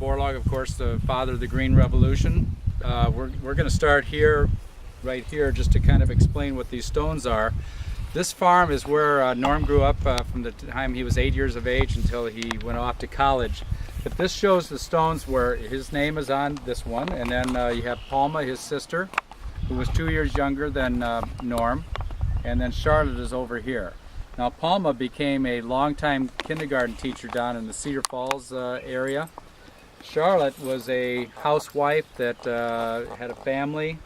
Borlaug, of course, the father of the Green Revolution. We're going to start here, right here, just to kind of explain what these stones are. This farm is where Norm grew up from the time he was 8 years of age until he went off to college. But this shows the stones where his name is on this one, and then you have Palma, his sister, who was 2 years younger than Norm, and then Charlotte is over here. Now Palma became a longtime kindergarten teacher down in the Cedar Falls area. Charlotte was a housewife that had a family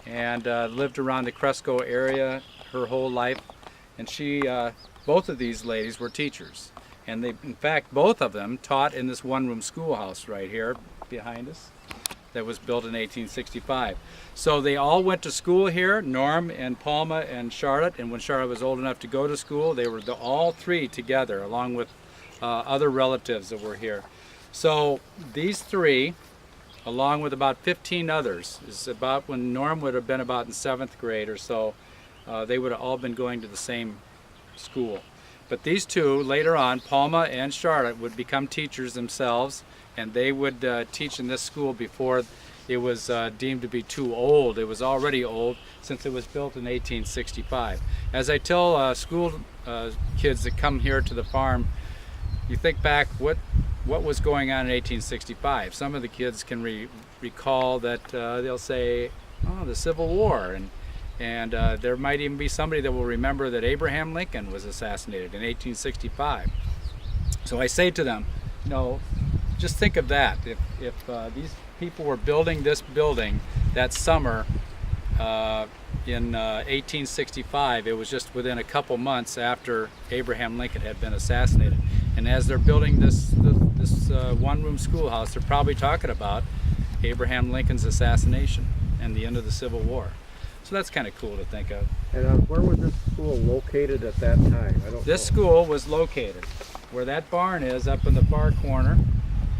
and lived around the Cresco area her whole life, and she, both of these ladies were teachers, and they, in fact, both of them taught in this one-room schoolhouse right here behind us that was built in 1865. So they all went to school here, Norm and Palma and Charlotte, and when Charlotte was old enough to go to school, they were all three together along with other relatives that were here. So these three, along with about 15 others, is about when Norm would have been about in 7th grade or so, they would have all been going to the same school. But these two, later on, Palma and Charlotte, would become teachers themselves, and they would teach in this school before it was deemed to be too old. It was already old since it was built in 1865. As I tell school kids that come here to the farm, you think back what was going on in 1865. Some of the kids can recall that they'll say, oh, the Civil War, and there might even be somebody that will remember that Abraham Lincoln was assassinated in 1865. So I say to them, you know, just think of that. If these people were building this building that summer in 1865, it was just within a couple months after Abraham Lincoln had been assassinated. And as they're building this one-room schoolhouse, they're probably talking about Abraham Lincoln's assassination and the end of the Civil War. So that's kind of cool to think of. And where was this school located at that time? This school was located where that barn is, up in the far corner,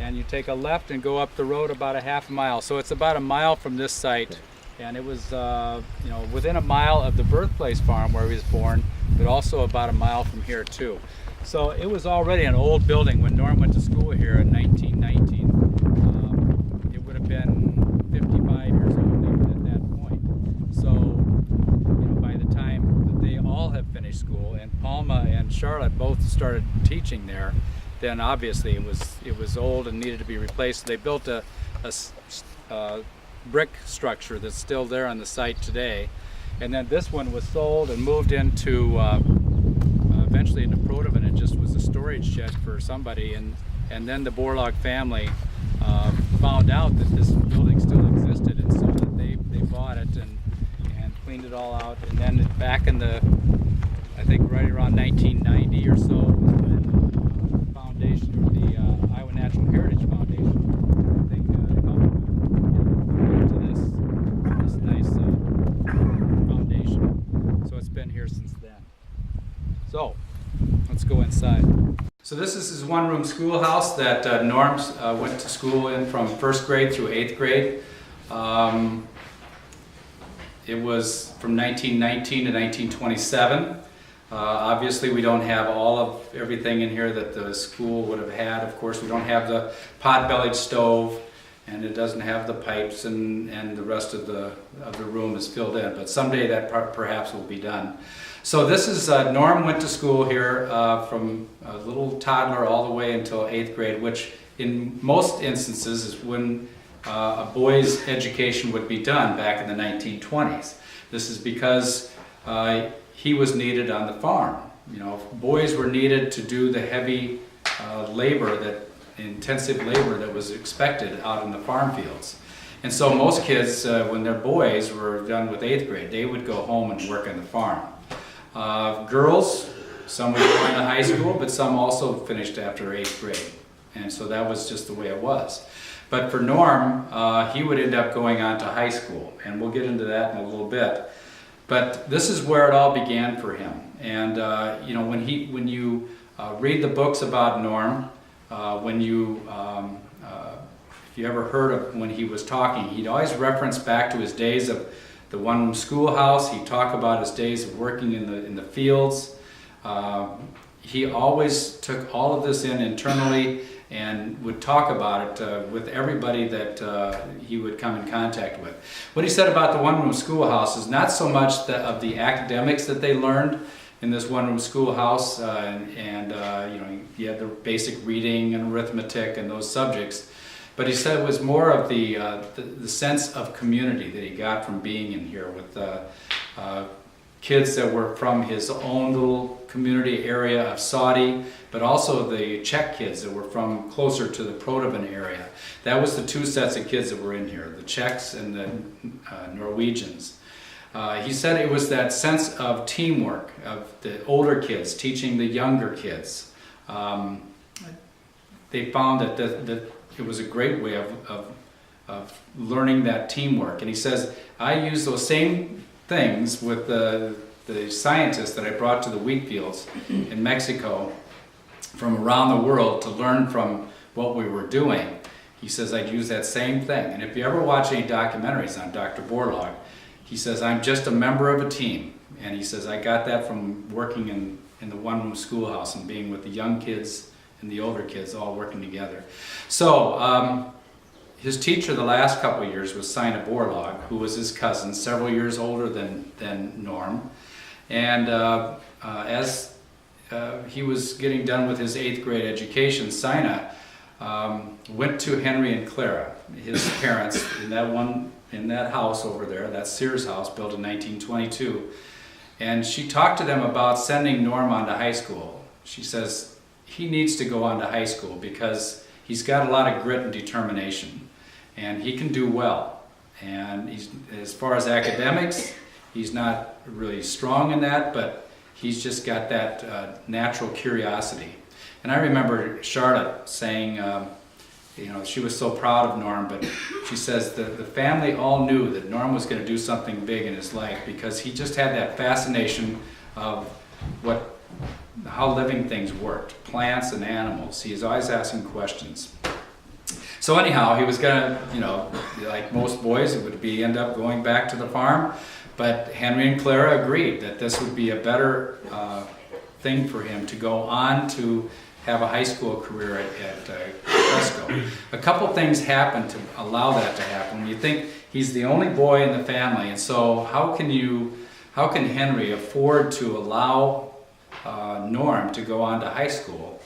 and you take a left and go up the road about a half mile. So it's about a mile from this site, and it was you know, within a mile of the birthplace farm where he was born, but also about a mile from here too. So it was already an old building when Norm went to school here in 1919. It would have been 55 years old even at that point. So, you know, by the time that they all have finished school, and Palma and Charlotte both started teaching there, then obviously it was old and needed to be replaced. They built a brick structure that's still there on the site today, and then this one was sold and moved into eventually into Protivin. It just was a storage shed for somebody, and then the Borlaug family found out that this building still existed, and so that they bought it and cleaned it all out, and then back in the, I think right around 1990 or so, the foundation, or the Iowa Natural Heritage Foundation, I think helped to this nice foundation. So it's been here since then. So let's go inside. So this is his one-room schoolhouse that Norm went to school in from 1st grade through 8th grade. It was from 1919 to 1927. Obviously we don't have all of everything in here that the school would have had. Of course, we don't have the pot-bellied stove, and it doesn't have the pipes, and the rest of the room is filled in. But someday that perhaps will be done. So this is, Norm went to school here from a little toddler all the way until 8th grade, which in most instances is when a boy's education would be done back in the 1920s. This is because he was needed on the farm. You know, boys were needed to do the heavy intensive labor that was expected out in the farm fields. And so most kids, when their boys were done with 8th grade, they would go home and work on the farm. Girls, some would go into high school, but some also finished after 8th grade. And so that was just the way it was. But for Norm, he would end up going on to high school, and we'll get into that in a little bit. But this is where it all began for him. And you know, when you read the books about Norm, if you ever heard of when he was talking, he'd always reference back to his days of the one-room schoolhouse. He'd talk about his days of working in the fields. He always took all of this in internally and would talk about it with everybody that he would come in contact with. What he said about the one-room schoolhouse is not so much of the academics that they learned in this one-room schoolhouse, you know, you had the basic reading and arithmetic and those subjects, but he said it was more of the sense of community that he got from being in here with kids that were from his own little community area of Saudi, but also the Czech kids that were from closer to the Protovan area. That was the two sets of kids that were in here, the Czechs and the Norwegians. He said it was that sense of teamwork, of the older kids teaching the younger kids. They found that it was a great way of learning that teamwork. And he says, I use those same things with the scientists that I brought to the wheat fields in Mexico from around the world to learn from what we were doing. He says, I'd use that same thing. And if you ever watch any documentaries on Dr. Borlaug, he says, I'm just a member of a team. And he says, I got that from working in the one-room schoolhouse and being with the young kids and the older kids all working together. So his teacher the last couple of years was Norma Borlaug, who was his cousin, several years older than Norm. And as he was getting done with his 8th grade education, Sina went to Henry and Clara, his parents, in that house over there, that Sears house built in 1922. And she talked to them about sending Norm on to high school. She says, he needs to go on to high school because he's got a lot of grit and determination and he can do well. And as far as academics, he's not really strong in that, but he's just got that natural curiosity. And I remember Charlotte saying, you know, she was so proud of Norm, but she says the family all knew that Norm was going to do something big in his life because he just had that fascination of how living things worked, plants and animals. He was always asking questions. So anyhow, he was going to, you know, like most boys, it would be end up going back to the farm. But Henry and Clara agreed that this would be a better thing for him to go on to have a high school career at Cresco. A couple things happened to allow that to happen. You think he's the only boy in the family, and so how can Henry afford to allow Norm to go on to high school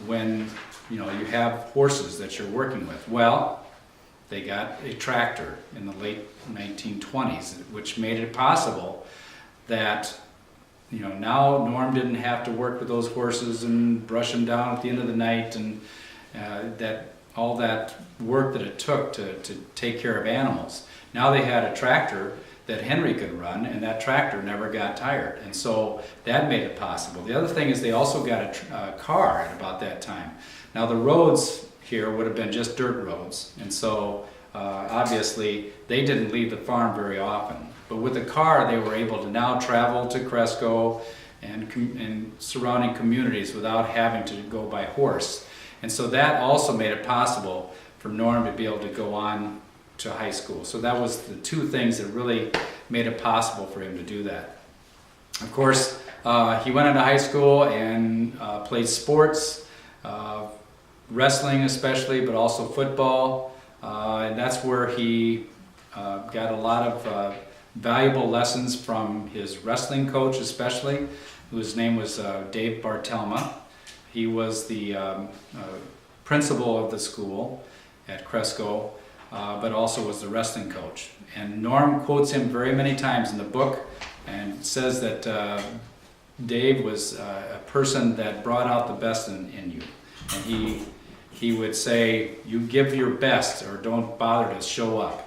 when you have horses that you're working with? Well, they got a tractor in the late 1920s, which made it possible that now Norm didn't have to work with those horses and brush them down at the end of the night, and all that work that it took to take care of animals. Now they had a tractor that Henry could run, and that tractor never got tired, and so that made it possible. The other thing is they also got a car at about that time. Now the roads here would have been just dirt roads, and so obviously they didn't leave the farm very often. But with the car, they were able to now travel to Cresco and surrounding communities without having to go by horse. And so that also made it possible for Norm to be able to go on to high school. So that was the two things that really made it possible for him to do that. Of course, he went into high school and played sports, wrestling especially, but also football. And that's where he got a lot of valuable lessons from his wrestling coach especially, whose name was Dave Bartelma. He was the principal of the school at Cresco, but also was the wrestling coach. And Norm quotes him very many times in the book and says that Dave was a person that brought out the best in you. And he would say, you give your best or don't bother to show up.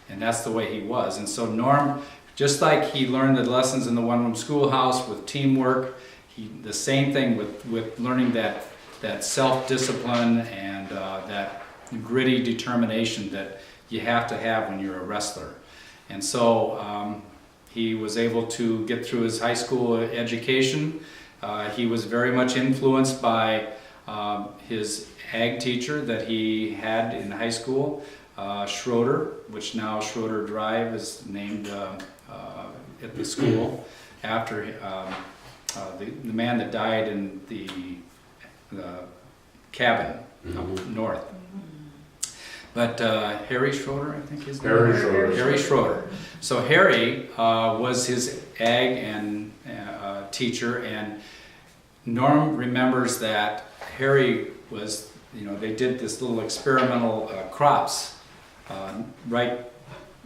And that's the way he was. And so Norm, just like he learned the lessons in the one-room schoolhouse with teamwork, the same thing with learning that self-discipline and that gritty determination that you have to have when you're a wrestler. And so he was able to get through his high school education. He was very much influenced by his ag teacher that he had in high school, Schroeder, which now Schroeder Drive is named at the school after the man that died in the cabin up north. But Harry Schroeder, I think his name. Harry Schroeder. So Harry was his ag and teacher, and Norm remembers that Harry was, they did this little experimental crops right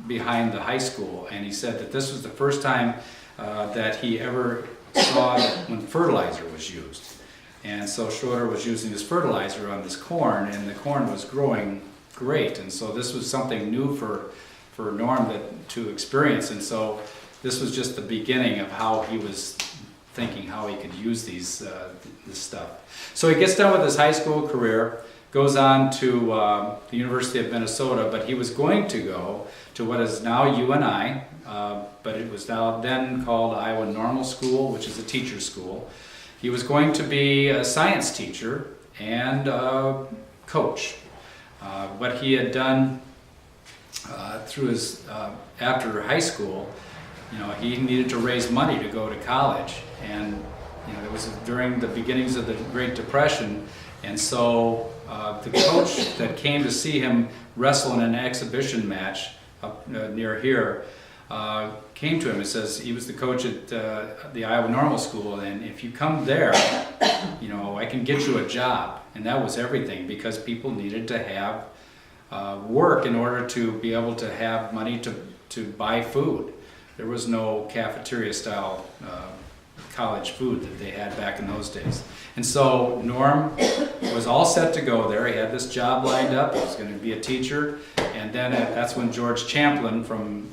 behind the high school, and he said that this was the first time that he ever saw when fertilizer was used. And so Schroeder was using this fertilizer on this corn, and the corn was growing great, and so this was something new for Norm to experience, and so this was just the beginning of how he was thinking how he could use this stuff. So he gets done with his high school career, goes on to the University of Minnesota, but he was going to go to what is now UNI, but it was then called Iowa Normal School, which is a teacher's school. He was going to be a science teacher and coach. What he had done through his after high school, he needed to raise money to go to college, and it was during the beginnings of the Great Depression, and so the coach that came to see him wrestle in an exhibition match up near here came to him and says he was the coach at the Iowa Normal School, and if you come there, I can get you a job. And that was everything, because people needed to have work in order to be able to have money to buy food. There was no cafeteria style college food that they had back in those days. And so Norm was all set to go there. He had this job lined up. He was going to be a teacher. And then that's when George Champlin from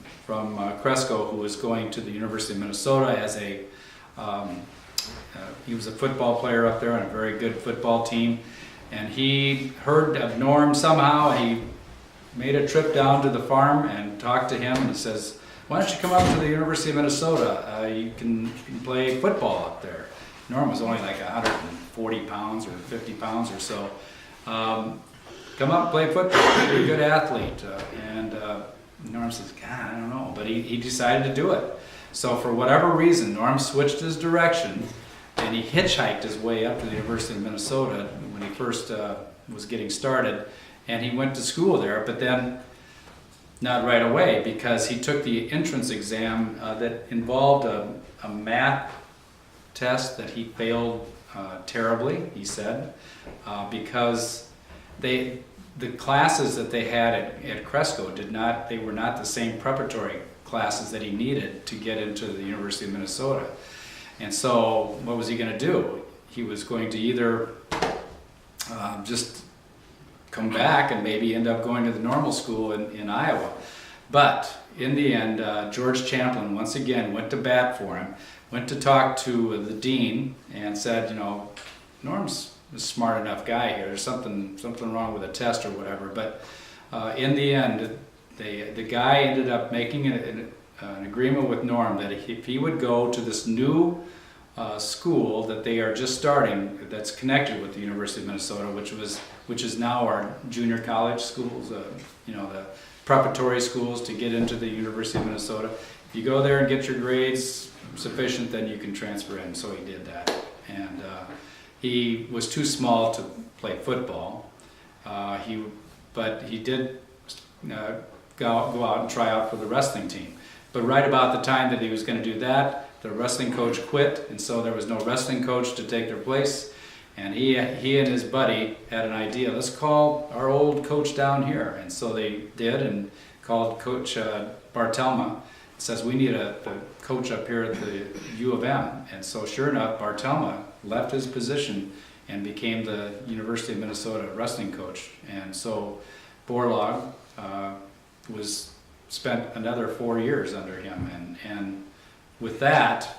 Cresco, who was going to the University of Minnesota as he was a football player up there on a very good football team. And he heard of Norm somehow. He made a trip down to the farm and talked to him, and he says, "Why don't you come up to the University of Minnesota? You can play football up there." Norm was only like 140 pounds or 50 pounds or so. Come up, play football, you're a good athlete. And Norm says, "God, I don't know." But he decided to do it. So for whatever reason, Norm switched his direction, and he hitchhiked his way up to the University of Minnesota when he first was getting started. And he went to school there, but then not right away, because he took the entrance exam that involved a math test that he failed terribly, he said, because the classes that they had at Cresco they were not the same preparatory classes that he needed to get into the University of Minnesota. And so what was he going to do? He was going to either just come back and maybe end up going to the normal school in Iowa. But in the end, George Champlin once again went to bat for him, went to talk to the dean and said, Norm's a smart enough guy here. There's something wrong with the test or whatever. But in the end, the guy ended up making an agreement with Norm that if he would go to this new school that they are just starting, that's connected with the University of Minnesota, which is now our junior college schools, the preparatory schools to get into the University of Minnesota. If you go there and get your grades sufficient, then you can transfer in. So he did that, and he was too small to play football. But he did go out and try out for the wrestling team. But right about the time that he was going to do that, the wrestling coach quit, and so there was no wrestling coach to take their place. And he and his buddy had an idea. Let's call our old coach down here. And so they did, and called Coach Bartelma. It says, we need a coach up here at the U of M. And so sure enough, Bartelma left his position and became the University of Minnesota wrestling coach. And so Borlaug spent another 4 years under him. And with that,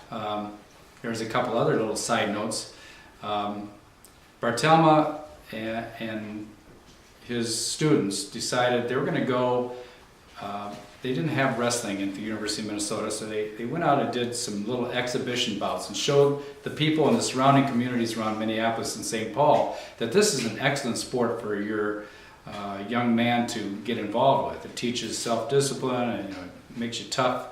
there's a couple other little side notes. Bartelma and his students decided they were going to go, they didn't have wrestling at the University of Minnesota, so they went out and did some little exhibition bouts and showed the people in the surrounding communities around Minneapolis and St. Paul that this is an excellent sport for your young man to get involved with. It teaches self-discipline and it makes you tough.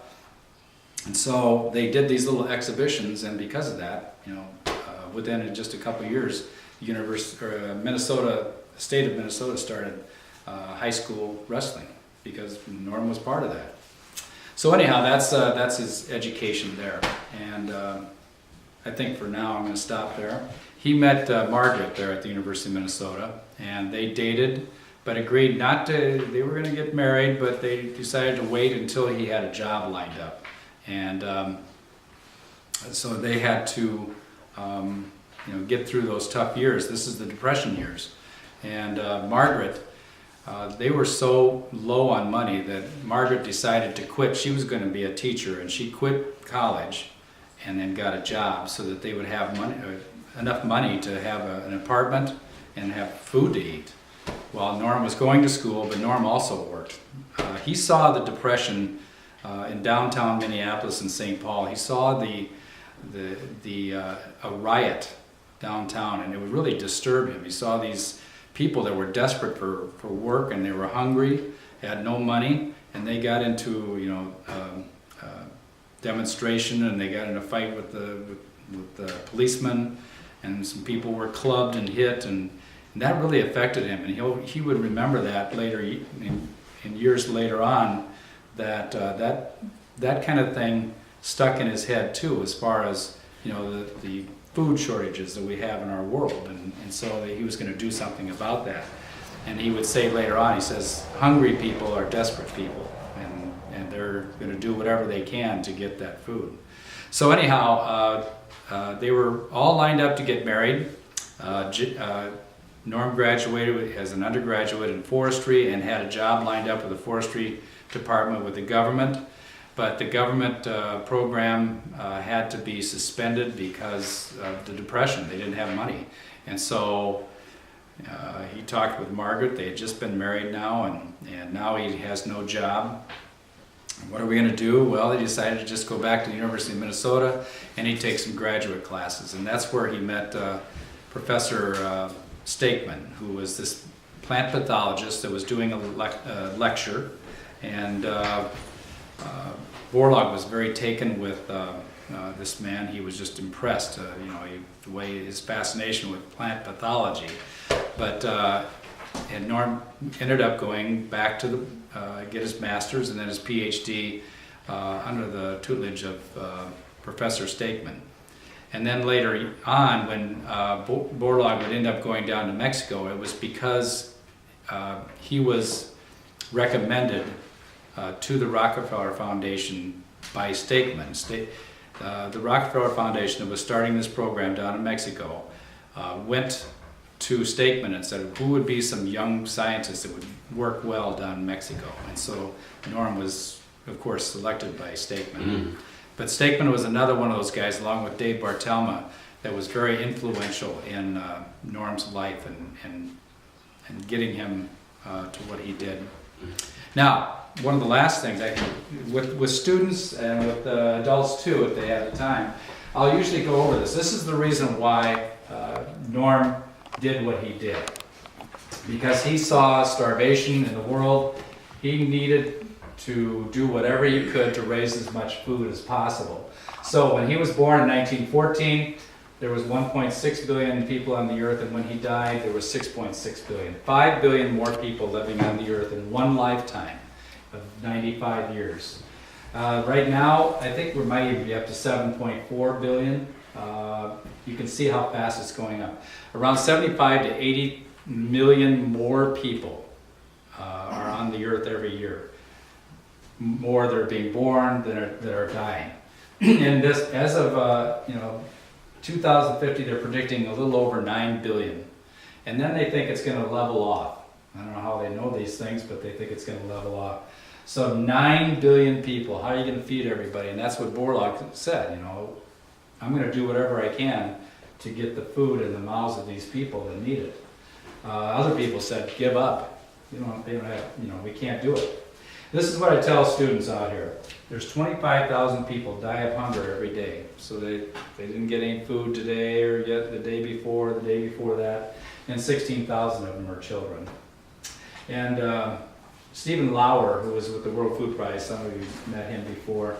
And so they did these little exhibitions, and because of that, within just a couple of years, Minnesota the state of Minnesota started high school wrestling because Norm was part of that. So anyhow, that's his education there, and I think for now I'm going to stop there. He met Margaret there at the University of Minnesota, and they dated, but agreed not to. They were going to get married, but they decided to wait until he had a job lined up, and so they had to get through those tough years. This is the Depression years, and Margaret. They were so low on money that Margaret decided to quit. She was going to be a teacher, and she quit college and then got a job so that they would have money, enough money to have an apartment and have food to eat. While Norm was going to school, but Norm also worked. He saw the Depression in downtown Minneapolis and St. Paul. He saw a riot downtown, and it would really disturb him. He saw these people that were desperate for work, and they were hungry, had no money, and they got into demonstration, and they got in a fight with the policemen, and some people were clubbed and hit, and that really affected him. And he would remember that later, in years later on, that that kind of thing stuck in his head too, as far as the food shortages that we have in our world, and so he was going to do something about that. And he would say later on, he says, hungry people are desperate people, and they're going to do whatever they can to get that food. So anyhow, they were all lined up to get married. Norm graduated as an undergraduate in forestry and had a job lined up with the forestry department with the government. But the government program had to be suspended because of the Depression. They didn't have money. And so he talked with Margaret. They had just been married now, and now he has no job. What are we going to do? Well, he decided to just go back to the University of Minnesota, and he'd take some graduate classes. And that's where he met Professor Stakeman, who was this plant pathologist that was doing a lecture. And Borlaug was very taken with this man. He was just impressed, the way his fascination with plant pathology. But and Norm ended up going back to get his master's and then his PhD under the tutelage of Professor Stakeman. And then later on, when Borlaug would end up going down to Mexico, it was because he was recommended to the Rockefeller Foundation by Stakeman. The Rockefeller Foundation that was starting this program down in Mexico went to Stakeman and said, who would be some young scientists that would work well down in Mexico? And so Norm was, of course, selected by Stakeman. Mm. But Stakeman was another one of those guys, along with Dave Bartelma, that was very influential in Norm's life and getting him to what he did. Now, one of the last things, with students and with adults too, if they have the time, I'll usually go over this. This is the reason why Norm did what he did. Because he saw starvation in the world, he needed to do whatever he could to raise as much food as possible. So when he was born in 1914, there was 1.6 billion people on the earth, and when he died, there was 6.6 billion. 5 billion more people living on the earth in one lifetime of 95 years. Right now, I think we might even be up to 7.4 billion. You can see how fast it's going up. Around 75 to 80 million more people are on the earth every year. More that are being born than are dying. And this, as of 2050, they're predicting a little over 9 billion. And then they think it's going to level off. I don't know how they know these things, but they think it's going to level off. So 9 billion people, how are you going to feed everybody? And that's what Borlaug said, I'm going to do whatever I can to get the food in the mouths of these people that need it. Other people said, give up. They don't have, we can't do it. This is what I tell students out here. There's 25,000 people die of hunger every day. So they didn't get any food today or yet the day before that. And 16,000 of them are children. And Stephen Lauer, who was with the World Food Prize, some of you met him before,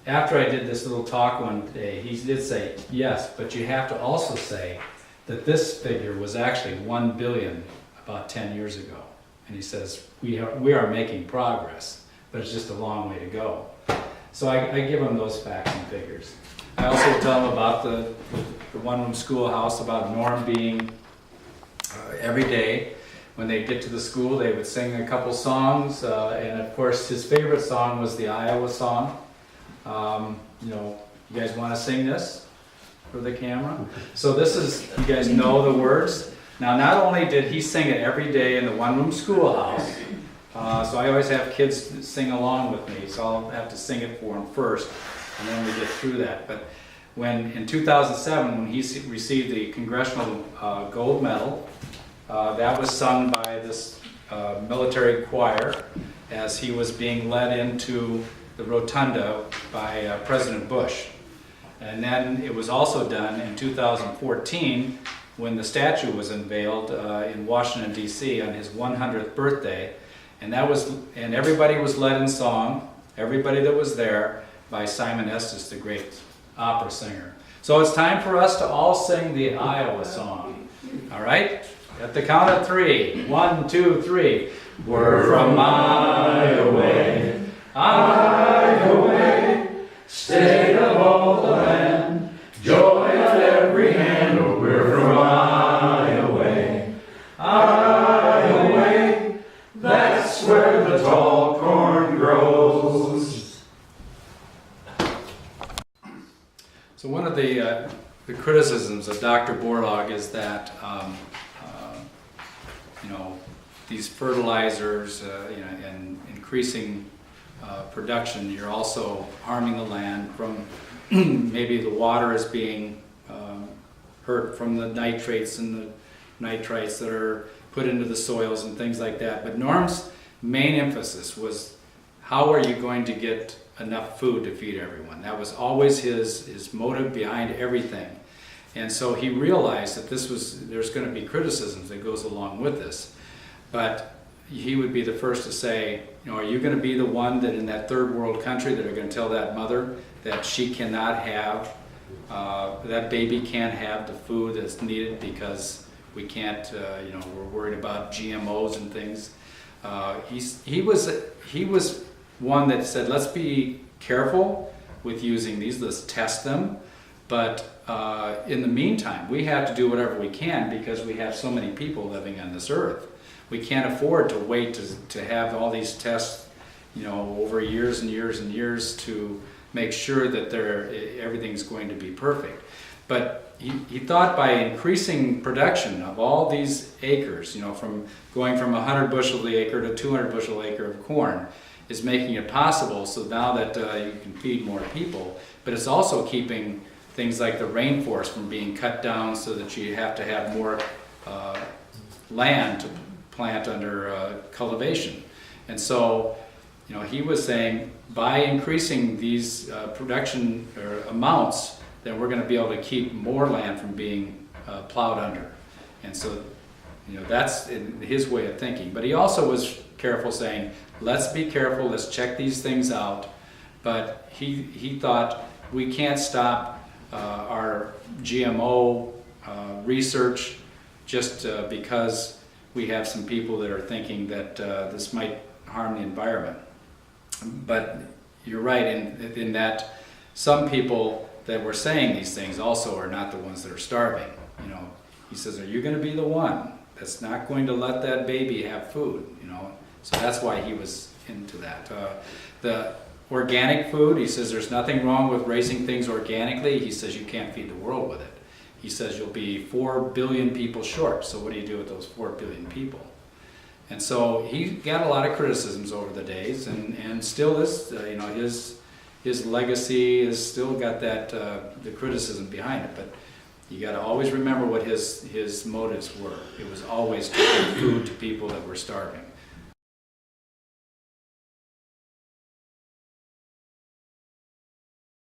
after I did this little talk one day, he did say, yes, but you have to also say that this figure was actually 1 billion about 10 years ago. And he says, we are making progress, but it's just a long way to go. So I give him those facts and figures. I also tell him about the one-room schoolhouse, about Norm being every day when they get to the school, they would sing a couple songs, and of course his favorite song was the Iowa song. You know, you guys want to sing this for the camera? So this is, you guys know the words. Now, not only did he sing it every day in the one-room schoolhouse, so I always have kids sing along with me, so I'll have to sing it for them first, and then we get through that. But when, in 2007, when he received the Congressional Gold Medal, that was sung by this military choir as he was being led into the rotunda by President Bush. And then it was also done in 2014 when the statue was unveiled in Washington, D.C. on his 100th birthday. And everybody was led in song, everybody that was there, by Simon Estes, the great opera singer. So it's time for us to all sing the Iowa song. All right? At the count of 3. 1, 2, 3. We're from Iowa, Iowa, state of all the land, joy on every hand. Oh, we're from Iowa, Iowa, that's where the tall corn grows. So one of the criticisms of Dr. Borlaug is that you know, these fertilizers and increasing production, you're also harming the land from maybe the water is being hurt from the nitrates and the nitrites that are put into the soils and things like that. But Norm's main emphasis was, how are you going to get enough food to feed everyone? That was always his motive behind everything. And so he realized that there's going to be criticisms that goes along with this. But he would be the first to say, you know, are you going to be the one that in that third world country that are going to tell that mother that she cannot have, that baby can't have the food that's needed because we can't, you know, we're worried about GMOs and things. He was one that said, let's be careful with using these, let's test them. But in the meantime, we have to do whatever we can because we have so many people living on this earth. We can't afford to wait to have all these tests, you know, over years and years and years to make sure that everything's going to be perfect. But he thought by increasing production of all these acres, you know, from going from 100 bushel the acre to 200 bushel acre of corn, is making it possible so now that you can feed more people, but it's also keeping things like the rainforest from being cut down so that you have to have more land to plant under cultivation. And so, you know, he was saying by increasing these production amounts, then we're going to be able to keep more land from being plowed under. And so, you know, that's his way of thinking. But he also was careful saying, let's be careful, let's check these things out. But he thought we can't stop our GMO research just because we have some people that are thinking that this might harm the environment. But you're right in that some people that were saying these things also are not the ones that are starving. You know, he says, are you going to be the one that's not going to let that baby have food? You know, so that's why he was into that. The organic food, he says there's nothing wrong with raising things organically. He says you can't feed the world with it. He says you'll be 4 billion people short. So what do you do with those 4 billion people? And so he got a lot of criticisms over the days, and still is, you know, his legacy has still got that the criticism behind it. But you got to always remember what his motives were. It was always to give food to people that were starving.